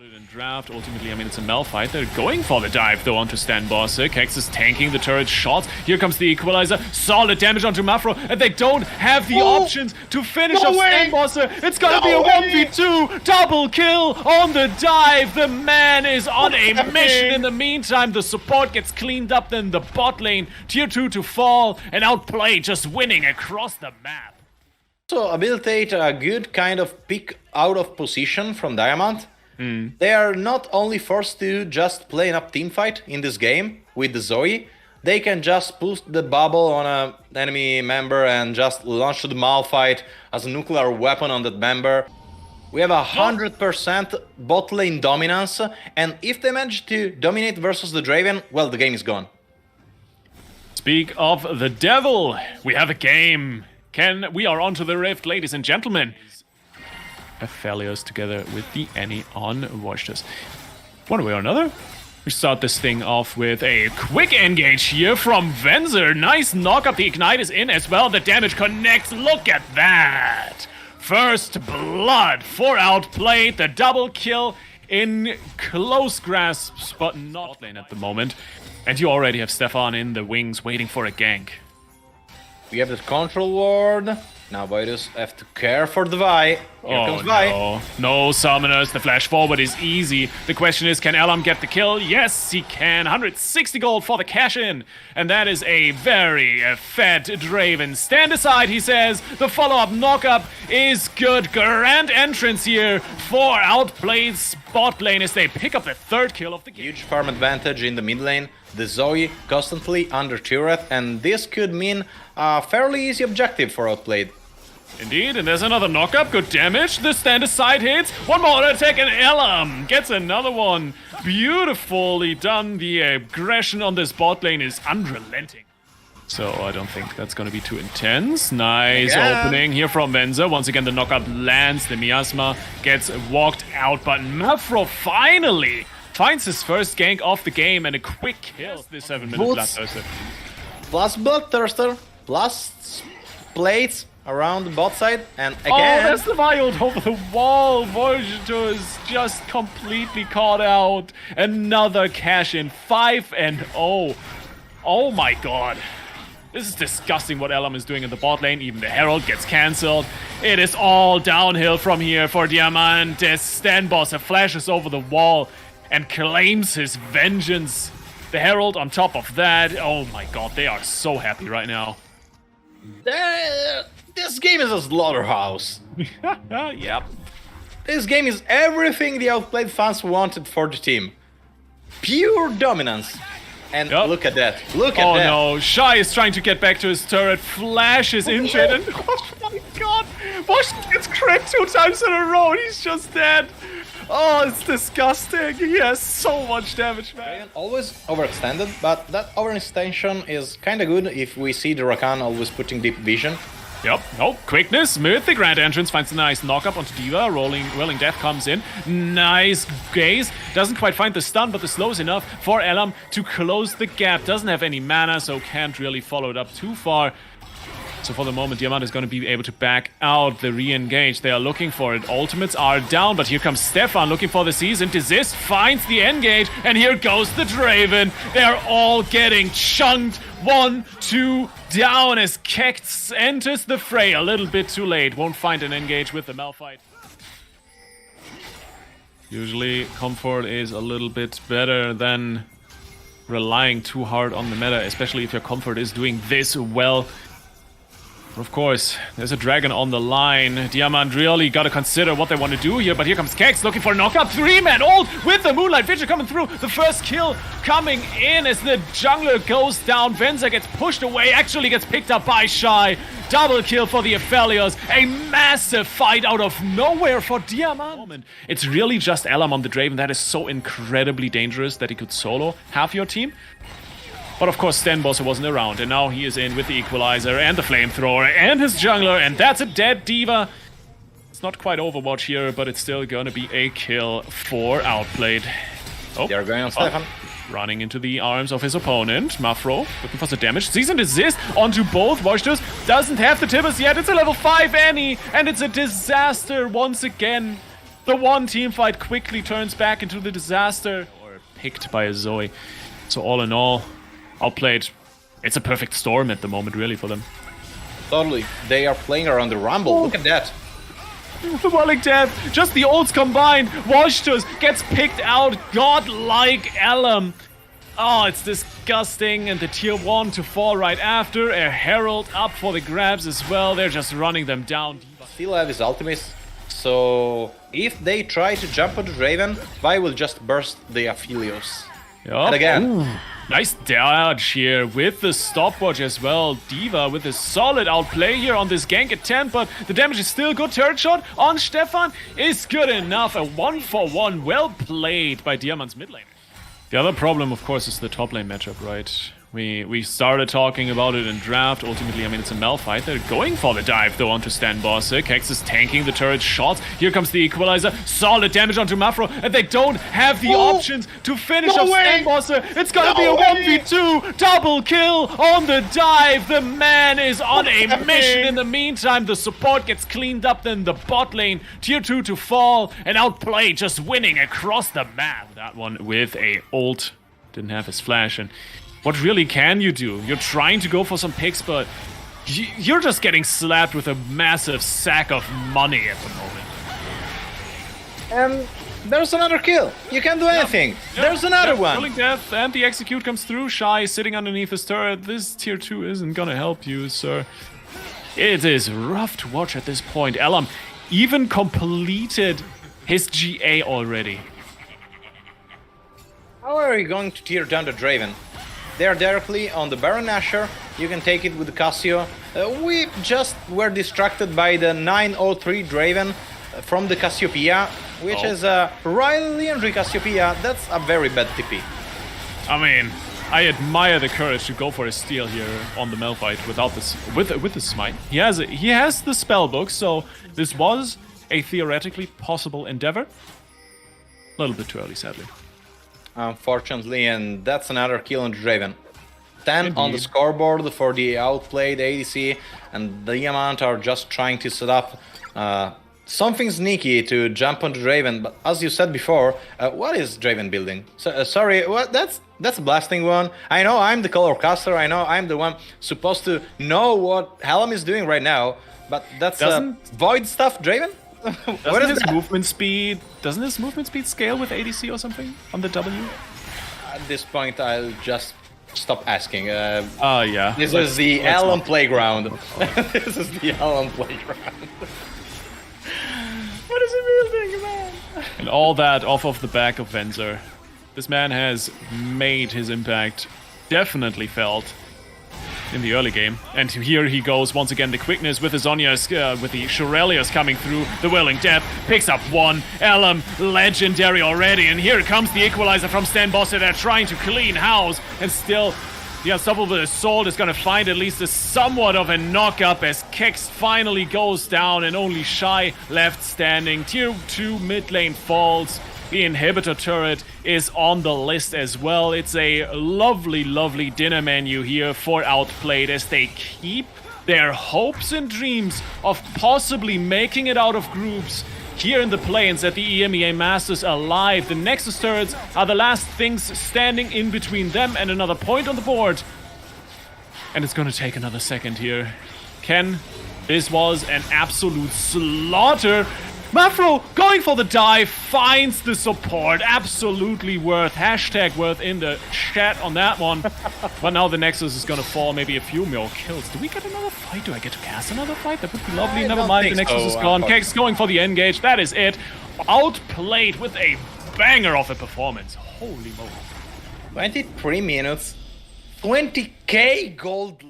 In draft, ultimately, I mean, it's a Maplhite. They're going for the dive, though, onto StenBosse. Kektz is tanking the turret shots. Here comes the equalizer. Solid damage onto Mafro, and they don't have the options to finish off StenBosse. It's gonna be a 1v2 double kill on the dive. The man is on a mission. In the meantime, the support gets cleaned up, then the bot lane, tier 2 to fall, and Outplayed just winning across the map. So, abilitate a good kind of pick out of position from Diamant. They are not only forced to just play an up team fight in this game with the Zoe, they can just push the bubble on an enemy member and just launch the Maplhite as a nuclear weapon on that member. We have 100% bot lane dominance, and if they manage to dominate versus the Draven, well, the game is gone. Speak of the devil, we have a game. We are onto the rift, ladies and gentlemen. Aphelios together with the Annie on Wojtus. One way or another, we start this thing off with a quick engage here from Venzer. Nice knock up. The ignite is in as well. The damage connects. Look at that. First blood for Outplayed. The double kill in close grasp, but not lane at the moment. And you already have Stefan in the wings waiting for a gank. We have the control ward. Now Wojtus have to care for the Vi. Here comes Vi. No summoners. The flash forward is easy. The question is, can Ellam get the kill? Yes, he can. 160 gold for the cash in. And that is a very fat Draven. Stand aside, he says. The follow-up knock-up is good. Grand entrance here for Outplayed's bot lane as they pick up the third kill of the game. Huge farm advantage in the mid lane. The Zoe constantly under turret, and this could mean a fairly easy objective for Outplayed. Indeed, and there's another knockup, good damage. The stand aside hits, one more attack, and Ellam gets another one. Beautifully done. The aggression on this bot lane is unrelenting. So I don't think that's going to be too intense. Nice opening here from Venzer. Once again, the knockup lands. The miasma gets walked out, but Mafro finally finds his first gank of the game and a quick kill. This 7-minute Bloodthirster. Plus Bloodthirster, plus plates around the bot side, and again... Oh, there's the Wild over the wall. Wojtus just completely caught out. Another cash in, 5-0. Oh my god. This is disgusting what Ellam is doing in the bot lane. Even the Herald gets cancelled. It is all downhill from here for Diamant. StenBosse flashes over the wall and claims his vengeance. The Herald on top of that. Oh my god, they are so happy right now. This game is a slaughterhouse. Yep. This game is everything the Outplayed fans wanted for the team. Pure dominance. And look at that. Look at that. Oh no, Shy is trying to get back to his turret, flashes into it, and oh my god, Wojtus gets crit 2 times in a row, he's just dead. Oh, it's disgusting. He has so much damage, man. Always overextended, but that overextension is kinda good if we see the Rakan always putting deep vision. Yep, no, quickness, Mythic Grand Entrance finds a nice knock-up onto Diva, Rolling Death comes in, nice gaze, doesn't quite find the stun, but the slow is enough for Ellam to close the gap, doesn't have any mana, so can't really follow it up too far. So for the moment, Diamant is going to be able to back out the re-engage. They are looking for it. Ultimates are down, but here comes Stefan looking for the season. Desist finds the engage, and here goes the Draven. They're all getting chunked. 1, 2, down as Kektz enters the fray a little bit too late. Won't find an engage with the Maplhite. Usually, comfort is a little bit better than relying too hard on the meta, especially if your comfort is doing this well. Of course, there's a dragon on the line. Diamant really got to consider what they want to do here, but here comes Kektz looking for a knockup. 3-man ult with the Moonlight Vision coming through. The first kill coming in as the jungler goes down. Venzer gets pushed away, actually gets picked up by Shy. Double kill for the Aphelios. A massive fight out of nowhere for Diamant. It's really just Ellam on the Draven. That is so incredibly dangerous that he could solo half your team. But of course, StenBosse wasn't around, and now he is in with the equalizer and the flamethrower and his jungler, and that's a dead Diva. It's not quite Overwatch here, but it's still gonna be a kill for Outplayed. Oh, they're going on Stefan. Running into the arms of his opponent. Mafro looking for some damage. Cease and desist onto both. Wojtus doesn't have the Tibbers yet. It's a level 5 Annie, and it's a disaster once again. The one team fight quickly turns back into the disaster. Or picked by a Zoe. So all in all, Outplayed. It's a perfect storm at the moment, really, for them. Totally. They are playing around the Rumble. Oh. Look at that. The Welling Death, just the ults combined. Wojtus gets picked out, godlike Ellam. Oh, it's disgusting. And the tier 1 to fall right after. A Herald up for the grabs as well. They're just running them down. Still have his ultimate. So if they try to jump on the Draven, Vi will just burst the Aphelios. Yep. And again. Ooh. Nice dodge here with the stopwatch as well. Diva with a solid outplay here on this gank attempt, but the damage is still good. Turret shot on Stefan is good enough. A 1-for-1, well played by Diamant's mid lane. The other problem, of course, is the top lane matchup, right? We started talking about it in draft. Ultimately, I mean, it's a Maplhite. They're going for the dive, though, onto StenBosse. Kektz is tanking the turret shots. Here comes the equalizer. Solid damage onto Mafro, and they don't have the options to finish off StenBosse. It's gonna be a 1v2 double kill on the dive. The man is on a mission. In the meantime, the support gets cleaned up. Then the bot lane, tier 2 to fall, and Outplayed just winning across the map. That one with a ult. Didn't have his flash, and what really can you do? You're trying to go for some picks, but you're just getting slapped with a massive sack of money at the moment. And there's another kill. You can't do anything. There's another one. Killing death, and the execute comes through. Shy sitting underneath his turret. This tier 2 isn't gonna help you, sir. It is rough to watch at this point. Ellam even completed his GA already. How are you going to tear down the Draven? They are directly on the Baron Nashor. You can take it with the Cassio. We just were distracted by the 903 Draven from the Cassiopeia, which is a Royal Legendary Cassiopeia. That's a very bad TP. I mean, I admire the courage to go for a steal here on the Maplhite without this, with the smite. He has the spell book, so this was a theoretically possible endeavor. A little bit too early, sadly. Unfortunately, and that's another kill on the Draven. 10 Indeed. on the scoreboard for the Outplayed ADC, and Diamant are just trying to set up something sneaky to jump on the Draven. But as you said before, what is Draven building? So, sorry, what? That's a blasting one. I know I'm the color caster. I know I'm the one supposed to know what Ellam is doing right now. But that's void stuff, Draven. What is his movement speed? Doesn't his movement speed scale with ADC or something on the W? At this point, I'll just stop asking. Yeah. This is the Ellam playground. This is the Ellam playground. What is he building, man? And all that off of the back of Venzer. This man has made his impact definitely felt in the early game. And here he goes once again, the quickness with the Zhonya's, with the Shurelios coming through, the Whirling Death, picks up one, Ellam, legendary already, and here comes the equalizer from StenBosse. They're trying to clean house, and still the Unstoppable Assault is gonna find at least a somewhat of a knock-up as Kektz finally goes down and only Shy left standing. Tier 2 mid lane falls. The inhibitor turret is on the list as well. It's a lovely, lovely dinner menu here for Outplayed as they keep their hopes and dreams of possibly making it out of groups here in the plains at the EMEA Masters alive. The Nexus turrets are the last things standing in between them and another point on the board. And it's gonna take another second here. This was an absolute slaughter. Mafro going for the dive, finds the support. Absolutely worth. Hashtag worth in the chat on that one. But now the Nexus is gonna fall. Maybe a few more kills. Do we get another fight? Do I get to cast another fight? That would be lovely. Never mind. The Nexus is gone. Kektz going for the engage. That is it. Outplayed with a banger of a performance. Holy moly. 23 minutes. 20k gold